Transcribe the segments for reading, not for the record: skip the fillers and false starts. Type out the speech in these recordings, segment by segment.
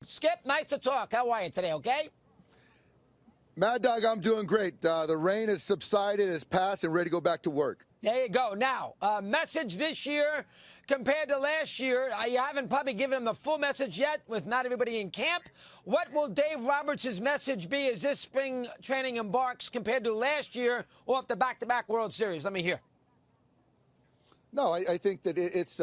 Skip, nice to talk. How are you today, okay? Mad Dog, I'm doing great. The rain has subsided, has passed, and ready to go back to work. There you go. Now, message this year compared to last year. You haven't probably given him the full message yet with not everybody in camp. What will Dave Roberts' message be as this spring training embarks compared to last year off the back-to-back World Series? Let me hear. No, I think that it's,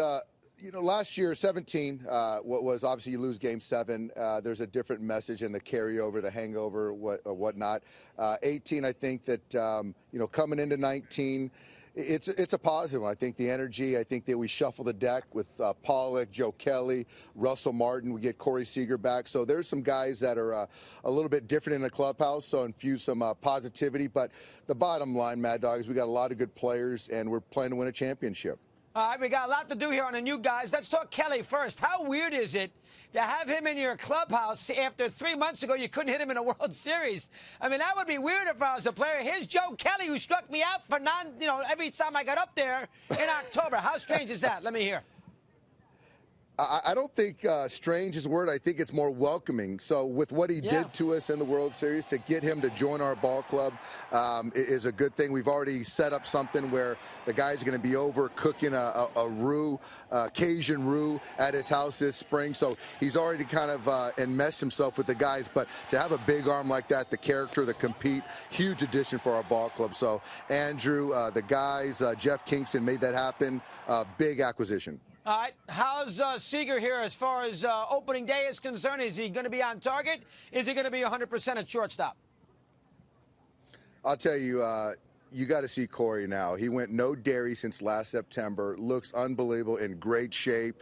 last year, 17, what was obviously you lose Game 7. There's a different message in the carryover, the hangover, whatnot. 18, I think that, coming into 19, it's a positive one. I think the energy, I think that we shuffle the deck with Pollock, Joe Kelly, Russell Martin. We get Corey Seager back. So there's some guys that are a little bit different in the clubhouse, so infuse some positivity. But the bottom line, Mad Dog, is we got a lot of good players, and we're playing to win a championship. All right, we got a lot to do here on the new guys. Let's talk Kelly first. How weird is it to have him in your clubhouse after 3 months ago you couldn't hit him in a World Series? I mean, that would be weird if I was a player. Here's Joe Kelly, who struck me out for every time I got up there in October. How strange is that? Let me hear. I don't think strange is a word. I think it's more welcoming. So with what he did to us in the World Series, to get him to join our ball club is a good thing. We've already set up something where the guy's going to be over cooking a roux, Cajun roux at his house this spring. So he's already kind of enmeshed himself with the guys. But to have a big arm like that, the character, the compete, huge addition for our ball club. So Andrew, the guys, Jeff Kingston made that happen. Big acquisition. All right, how's Seager here as far as opening day is concerned? Is he going to be on target? Is he going to be 100% at shortstop? I'll tell you, you got to see Corey now. He went no dairy since last September. Looks unbelievable, in great shape.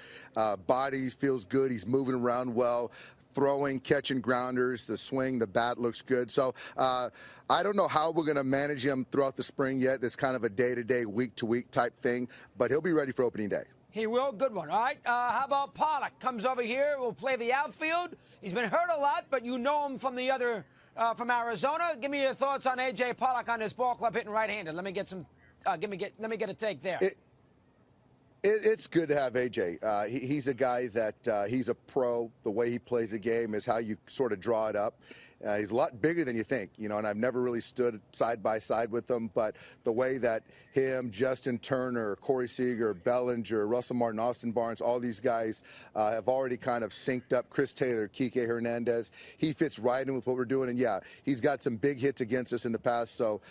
Body feels good. He's moving around well. Throwing, catching grounders, the swing, the bat looks good. So I don't know how we're going to manage him throughout the spring yet. It's kind of a day-to-day, week-to-week type thing. But he'll be ready for opening day. He will. Good one. All right. How about Pollock? Comes over here. Will play the outfield. He's been hurt a lot, but you know him from the other, from Arizona. Give me your thoughts on A.J. Pollock on this ball club hitting right-handed. Let me get some. Let me get a take there. It's good to have A.J. He's a guy that he's a pro. The way he plays the game is how you sort of draw it up. He's a lot bigger than you think, and I've never really stood side by side with him, but the way that him, Justin Turner, Corey Seager, Bellinger, Russell Martin, Austin Barnes, all these guys have already kind of synced up. Chris Taylor, Kike Hernandez, he fits right in with what we're doing, and yeah, he's got some big hits against us in the past, so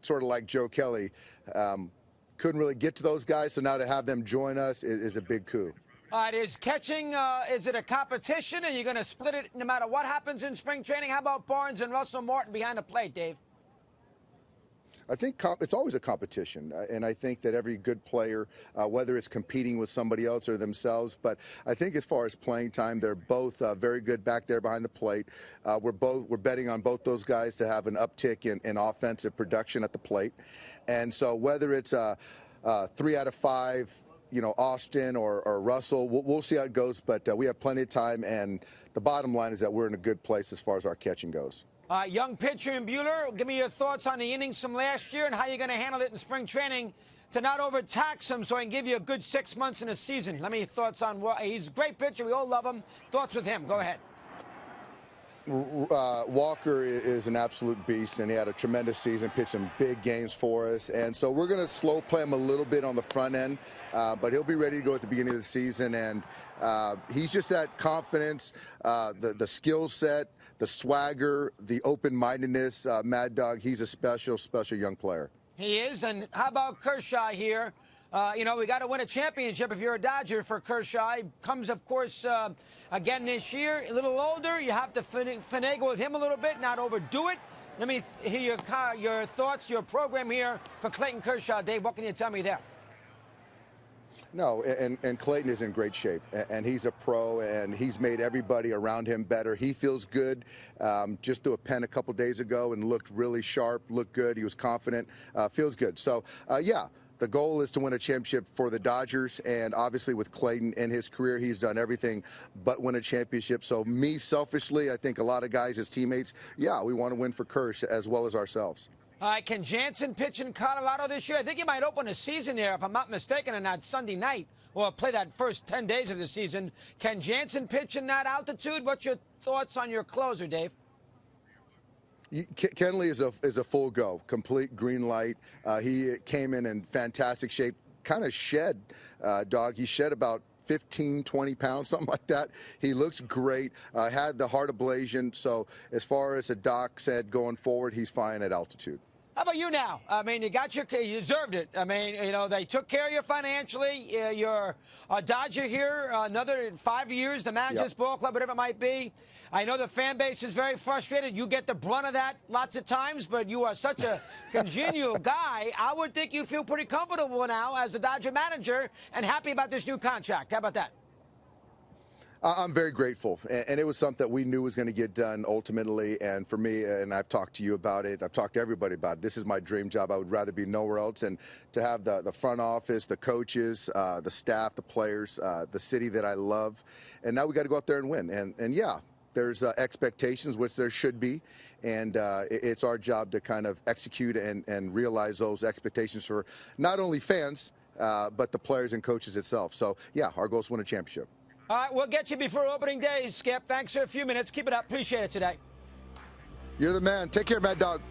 sort of like Joe Kelly, couldn't really get to those guys, so now to have them join us is a big coup. All right, is catching, is it a competition? Are you going to split it no matter what happens in spring training? How about Barnes and Russell Martin behind the plate, Dave? I think it's always a competition, and I think that every good player, whether it's competing with somebody else or themselves, but I think as far as playing time, they're both very good back there behind the plate. We're betting on both those guys to have an uptick in offensive production at the plate, and so whether it's 3 out of 5. Austin or Russell, we'll see how it goes, but we have plenty of time, and the bottom line is that we're in a good place as far as our catching goes. Young pitcher in Buehler, give me your thoughts on the innings from last year and how you're going to handle it in spring training to not overtax him so I can give you a good 6 months in a season. Let me your thoughts on he's a great pitcher. We all love him. Thoughts with him. Go ahead. Walker is an absolute beast, and he had a tremendous season, pitched some big games for us, and so we're going to slow play him a little bit on the front end, but he'll be ready to go at the beginning of the season, and he's just that confidence, the skill set, the swagger, the open-mindedness. Mad Dog, he's a special young player. He is, and how about Kershaw here? We got to win a championship if you're a Dodger for Kershaw. He comes, of course, again this year, a little older. You have to finagle with him a little bit, not overdo it. Let me hear your thoughts, your program here for Clayton Kershaw. Dave, what can you tell me there? No, and Clayton is in great shape, and he's a pro, and he's made everybody around him better. He feels good. Just threw a pen a couple days ago and looked really sharp, looked good. He was confident, feels good. So, yeah. The goal is to win a championship for the Dodgers, and obviously with Clayton in his career, he's done everything but win a championship. So me, selfishly, I think a lot of guys, his teammates, yeah, we want to win for Kersh as well as ourselves. All right, can Jansen pitch in Colorado this year? I think he might open a season there, if I'm not mistaken, on that Sunday night. well, play that first 10 days of the season. Can Jansen pitch in that altitude? What's your thoughts on your closer, Dave? Kenley is a full go, complete green light. He came in fantastic shape, kind of shed, Dog. He shed about 15, 20 pounds, something like that. He looks great, had the heart ablation. So as far as the doc said going forward, he's fine at altitude. How about you now? I mean, you deserved it. I mean, you know, they took care of you financially. You're a Dodger here, another 5 years to manage this ball club, whatever it might be. I know the fan base is very frustrated. You get the brunt of that lots of times, but you are such a congenial guy. I would think you feel pretty comfortable now as the Dodger manager and happy about this new contract. How about that? I'm very grateful, and it was something that we knew was going to get done ultimately. And for me, and I've talked to you about it, I've talked to everybody about it. This is my dream job. I would rather be nowhere else. And to have the front office, the coaches, the staff, the players, the city that I love, and now we got to go out there and win. And yeah, there's expectations, which there should be, and it's our job to kind of execute and realize those expectations for not only fans, but the players and coaches itself. So yeah, our goal is to win a championship. All right, we'll get you before opening day, Skip. Thanks for a few minutes. Keep it up. Appreciate it today. You're the man. Take care, Mad Dog.